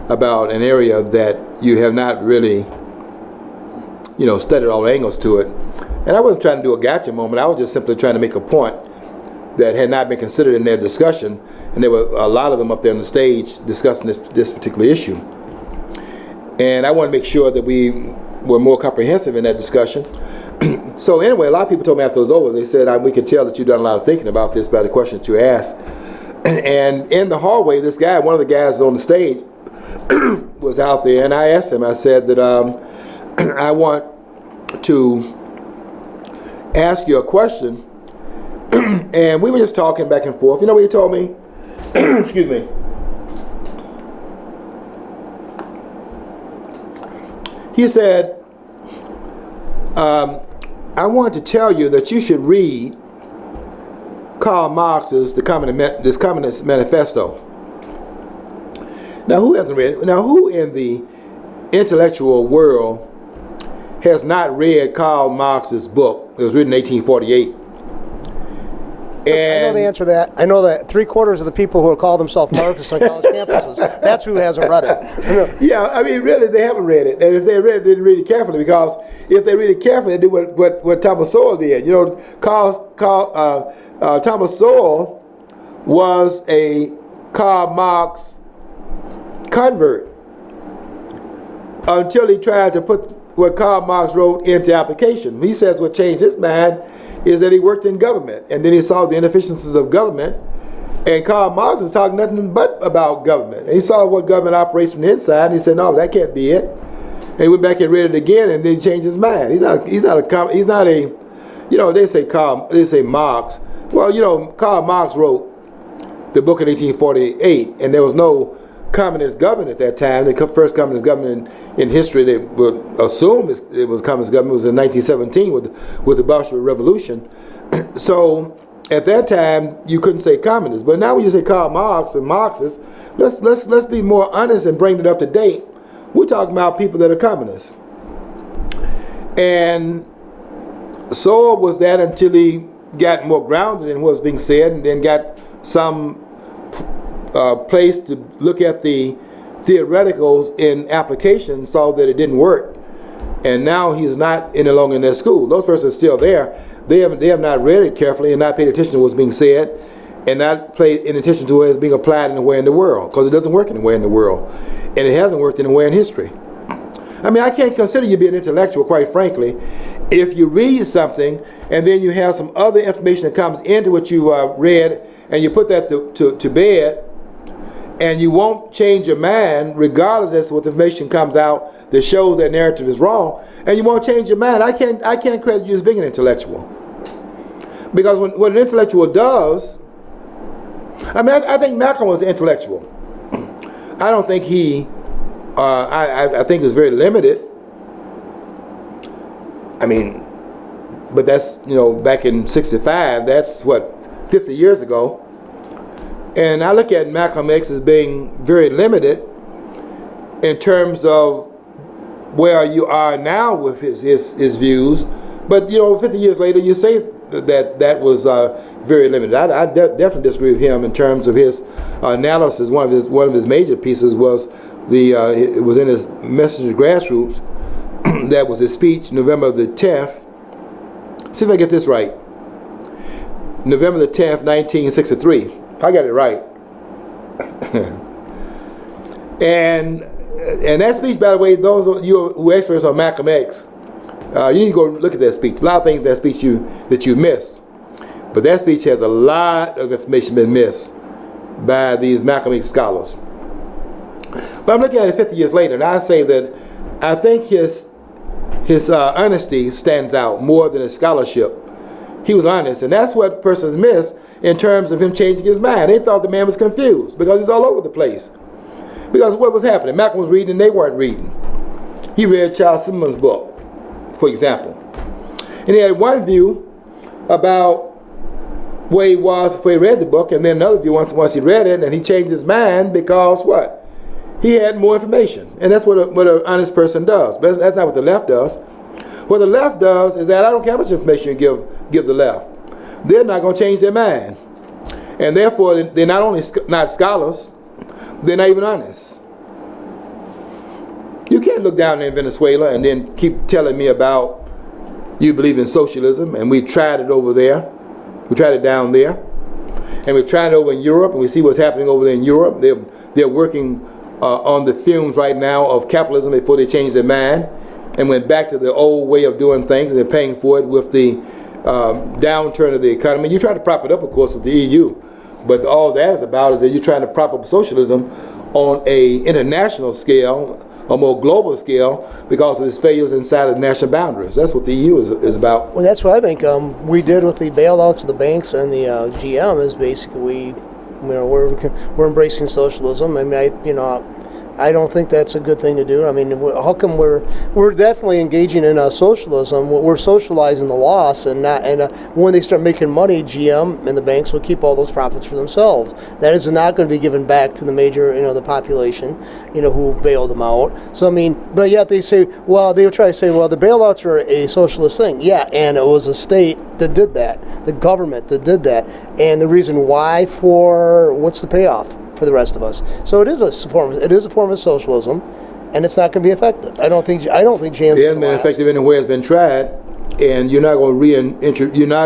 Speaker 1: about an area that you have not really, studied all angles to it. And I wasn't trying to do a gotcha moment. I was just simply trying to make a point that had not been considered in their discussion. And there were a lot of them up there on the stage discussing this particular issue. And I want to make sure that we were more comprehensive in that discussion. So anyway, a lot of people told me after it was over, they said, we could tell that you've done a lot of thinking about this by the questions you asked. And in the hallway, this guy, one of the guys on the stage, was out there, and I asked him, I said that I want to ask you a question. And we were just talking back and forth. You know what he told me? Excuse me. He said, I want to tell you that you should read Karl Marx's this Communist Manifesto. Now, who hasn't read it? Now, who in the intellectual world has not read Karl Marx's book? It was written in 1848.
Speaker 2: I know the answer to that. I know that 3/4 of the people who call themselves Marxists on college campuses, that's who hasn't read it.
Speaker 1: Yeah, I mean, really, they haven't read it. And if they read it, they didn't read it carefully, because if they read it carefully, they do what Thomas Sowell did. Thomas Sowell was a Karl Marx convert until he tried to put what Karl Marx wrote into application. He says what changed his mind is that he worked in government, and then he saw the inefficiencies of government, and Karl Marx was talking nothing but about government. And he saw what government operates from the inside, and he said, no, that can't be it. And he went back and read it again, and then he changed his mind. He's not a they say Marx. Well, Karl Marx wrote the book in 1848, and there was no communist government at that time. The first communist government in history, they would assume it was communist government, was in 1917 with the Bolshevik Revolution. So at that time, you couldn't say communist. But now when you say Karl Marx and Marxists, let's be more honest and bring it up to date. We're talking about people that are communists. And so was that until he got more grounded in what was being said, and then got some place to look at the theoreticals in application, saw that it didn't work, and now he's not any longer in that school. Those persons are still there. They have not read it carefully and not paid attention to what's being said, and not paid attention to what is being applied anywhere in the world, because it doesn't work anywhere in the world, and it hasn't worked anywhere in history. I mean, I can't consider you being intellectual, quite frankly, if you read something and then you have some other information that comes into what you read, and you put that to bed, and you won't change your mind regardless as to what the information comes out that shows that narrative is wrong, and you won't change your mind. I can't credit you as being an intellectual, because what an intellectual does, I mean, I think Malcolm was an intellectual. I don't think he I think it was very limited. I mean, but that's, back in 65, that's what, 50 years ago. And I look at Malcolm X as being very limited in terms of where you are now with his views. But, 50 years later, you say that was very limited. I definitely disagree with him in terms of his analysis. One of his major pieces was it was in his Message to Grassroots. That was his speech, November the 10th. See if I get this right. November the 10th, 1963. I got it right. and that speech, by the way, those of you who are experts on Malcolm X, you need to go look at that speech. A lot of things in that speech that you missed. But that speech has a lot of information been missed. by these Malcolm X scholars. But I'm looking at it 50 years later, and I say that I think his honesty stands out more than his scholarship. He was honest, and that's what persons miss in terms of him changing his mind. They thought the man was confused because he's all over the place. Because what was happening? Malcolm was reading and they weren't reading. He read Charles Simmons' book, for example. And he had one view about where he was before he read the book, and then another view once he read it, and he changed his mind because what? He had more information. And that's what an honest person does. But that's not what the left does. What the left does is that I don't care how much information you give the left. They're not going to change their mind. And therefore, they're not only not scholars, they're not even honest. You can't look down in Venezuela and then keep telling me about you believe in socialism, and we tried it over there. We tried it down there. And we tried it over in Europe, and we see what's happening over there in Europe. They're working on the fumes right now of capitalism before they changed their mind and went back to the old way of doing things, and they're paying for it with the downturn of the economy. You try to prop it up, of course, with the EU, but all that is about is that you're trying to prop up socialism on a international scale, a more global scale, because of its failures inside of the national boundaries. That's what the EU is about.
Speaker 2: Well, that's what I think we did with the bailouts of the banks and the GM is basically we're embracing socialism. I mean, I don't think that's a good thing to do. I mean, how come we're definitely engaging in socialism? We're socializing the loss, and when they start making money, GM and the banks will keep all those profits for themselves. That is not going to be given back to the major, the population, who bailed them out. So I mean, but yet they say, they will try to say, the bailouts are a socialist thing. Yeah, and it was a state that did that, the government that did that, and the reason why what's the payoff for the rest of us? So it is a form of socialism, and it's not going to be effective. I don't think Jan's
Speaker 1: it hasn't been effective anywhere. It's been tried, and you're not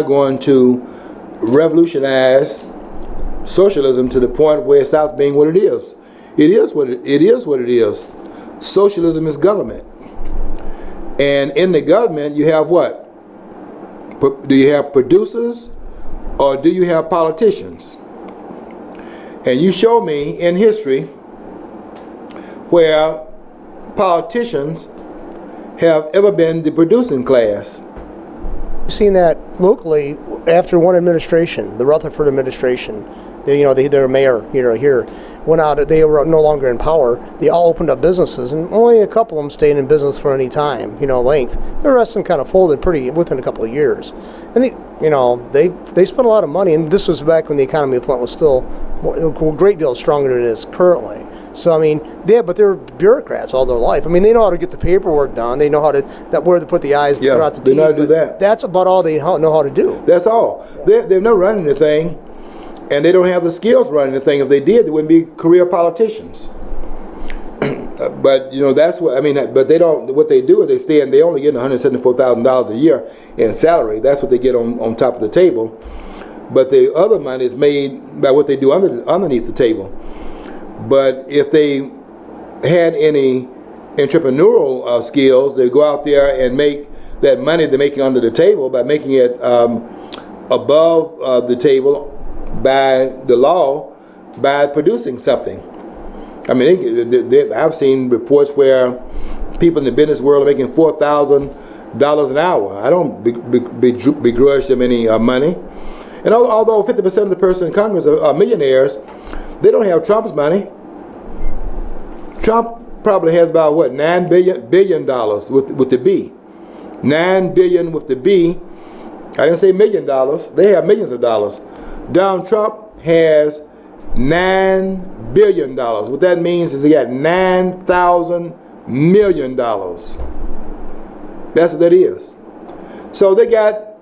Speaker 1: going to revolutionize socialism to the point where it stops being what it is. It is what it is. Socialism is government, and in the government you have what? Do you have producers, or do you have politicians? And you show me in history where politicians have ever been the producing class.
Speaker 2: We've seen that locally after one administration, the Rutherford administration. Their mayor here went out. They were no longer in power. They all opened up businesses, and only a couple of them stayed in business for any time, length. The rest of them kind of folded within a couple of years. And they spent a lot of money, and this was back when the economy of Flint was still a great deal stronger than it is currently. So I mean, but they're bureaucrats all their life. I mean, they know how to get the paperwork done. They know where to put the I's, where not the T's.
Speaker 1: They know how to do that.
Speaker 2: That's about all they know how to do.
Speaker 1: That's all. Yeah. They've never run anything, and they don't have the skills to run anything. If they did, they wouldn't be career politicians. But that's what I mean. But they don't. What they do is they stay and they only get $174,000 a year in salary. That's what they get on top of the table. But the other money is made by what they do underneath the table. But if they had any entrepreneurial skills, they go out there and make that money they're making under the table by making it above the table by the law by producing something. I mean, I've seen reports where people in the business world are making $4,000 an hour. I don't begrudge them any money. And although 50% of the person in Congress are millionaires, they don't have Trump's money. Trump probably has about $9 billion with the B. $9 billion with the B. I didn't say $1 million. They have millions of dollars. Donald Trump has $9 billion. What that means is he got $9,000 million. That's what that is. So they got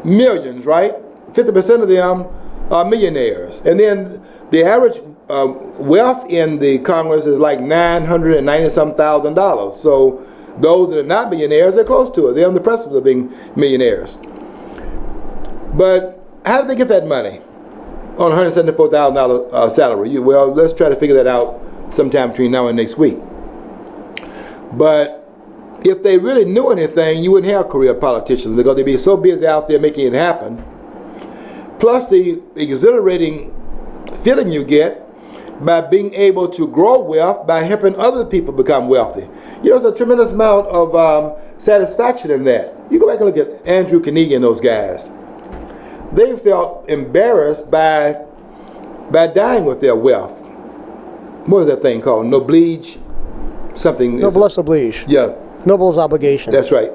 Speaker 1: millions, right? 50% of them are millionaires. And then the average wealth in the Congress is like $990-some thousand. So those that are not millionaires, they're close to it. They're on the precipice of being millionaires. But how did they get that money on a $174,000 salary? Well, let's try to figure that out sometime between now and next week. But if they really knew anything, you wouldn't have career politicians because they'd be so busy out there making it happen. Plus the exhilarating feeling you get by being able to grow wealth by helping other people become wealthy. There's a tremendous amount of satisfaction in that. You go back and look at Andrew Carnegie and those guys. They felt embarrassed by dying with their wealth. What was that thing called? Noblesse something.
Speaker 2: Noblesse oblige.
Speaker 1: Yeah.
Speaker 2: Noble's obligation.
Speaker 1: That's right.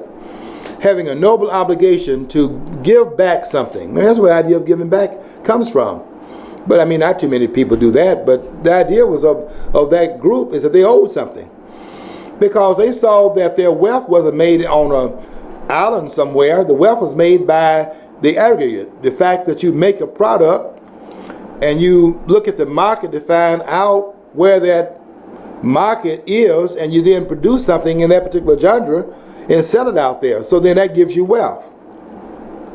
Speaker 1: Having a noble obligation to give back something. That's where the idea of giving back comes from. But I mean, not too many people do that. But the idea was of that group is that they owed something. Because they saw that their wealth wasn't made on an island somewhere. The wealth was made by the aggregate. The fact that you make a product and you look at the market to find out where that market is, and you then produce something in that particular genre and sell it out there. So then that gives you wealth.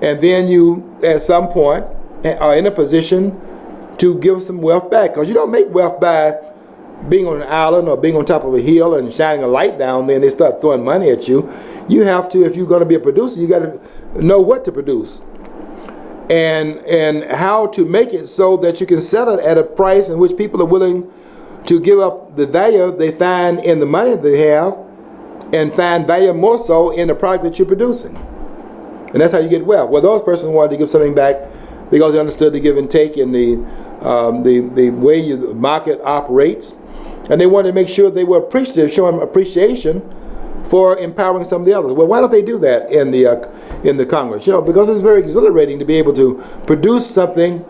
Speaker 1: And then you, at some point, are in a position to give some wealth back. Because you don't make wealth by being on an island or being on top of a hill and shining a light down there and they start throwing money at you. You have to, if you're going to be a producer, you got to know what to produce. And how to make it so that you can sell it at a price in which people are willing to give up the value they find in the money they have and find value more so in the product that you're producing. And that's how you get wealth. Well, those persons wanted to give something back because they understood the give and take and the way the market operates. And they wanted to make sure they were appreciative, showing appreciation for empowering some of the others. Well, why don't they do that in the Congress? Because it's very exhilarating to be able to produce something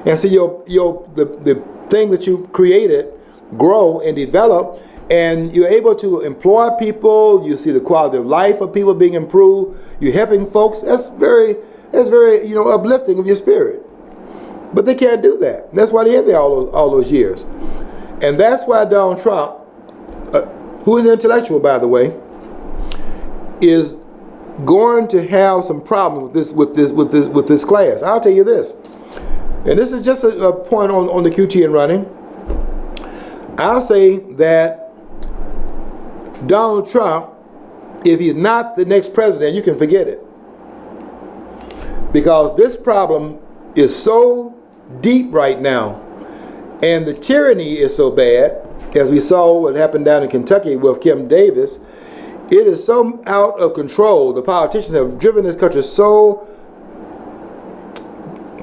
Speaker 1: and see the thing that you created grow and develop, and you're able to employ people. You see the quality of life of people being improved. You're helping folks. That's very uplifting of your spirit. But they can't do that. And that's why they had there all those years. And that's why Donald Trump, who is an intellectual, by the way, is going to have some problems with this class. I'll tell you this, and this is just a point on the QT and running. I'll say that Donald Trump, if he's not the next president, you can forget it. Because this problem is so deep right now, and the tyranny is so bad, as we saw what happened down in Kentucky with Kim Davis. It is so out of control. The politicians have driven this country so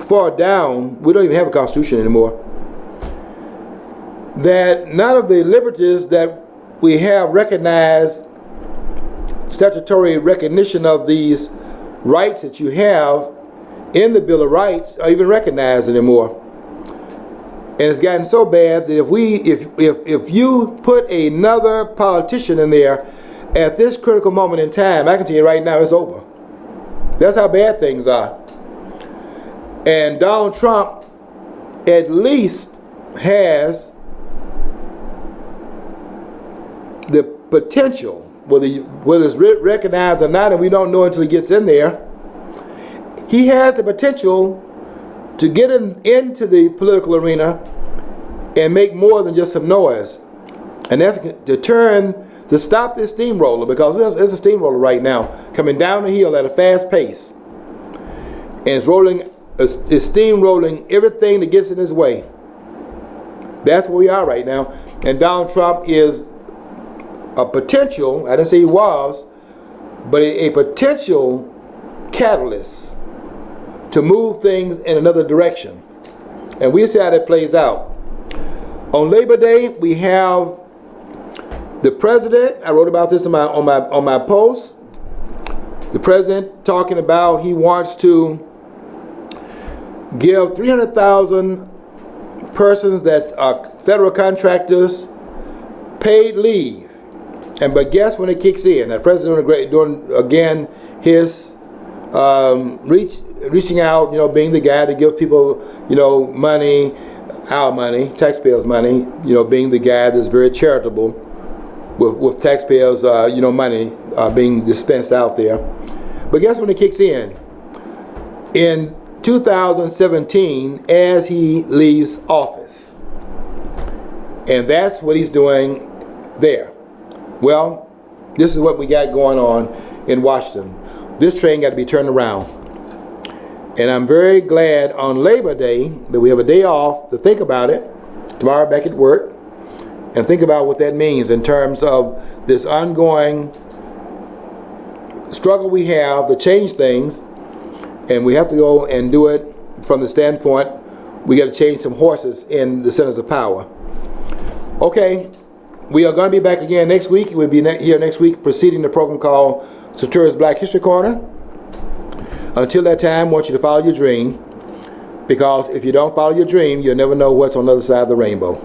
Speaker 1: far down, we don't even have a constitution anymore, that none of the liberties that we have recognized, statutory recognition of these rights that you have in the Bill of Rights, are even recognized anymore. And it's gotten so bad that if you put another politician in there at this critical moment in time, I can tell you right now, it's over. That's how bad things are. And Donald Trump at least has the potential, whether it's recognized or not, and we don't know until he gets in there, he has the potential to get into the political arena and make more than just some noise. And that's to stop this steamroller, because there's a steamroller right now coming down the hill at a fast pace. And it's steamrolling everything that gets in his way. That's where we are right now. And Donald Trump is a potential, I didn't say he was, but a potential catalyst to move things in another direction. And we'll see how that plays out. On Labor Day, we have the president. I wrote about this on my post. The president talking about he wants to give 300,000 persons that are federal contractors paid leave. But guess when it kicks in? The president doing again his reaching out, being the guy to give people, money, our money, taxpayers' money, being the guy that's very charitable with taxpayers, money being dispensed out there. But guess when it kicks in? In 2017, as he leaves office. And that's what he's doing there. Well, this is what we got going on in Washington. This train got to be turned around. And I'm very glad on Labor Day that we have a day off to think about it. Tomorrow back at work. And think about what that means in terms of this ongoing struggle we have to change things. And we have to go and do it from the standpoint we got to change some horses in the centers of power. Okay, we are going to be back again next week. We'll be here next week preceding the program called Satura's Black History Corner. Until that time, I want you to follow your dream, because if you don't follow your dream, you'll never know what's on the other side of the rainbow.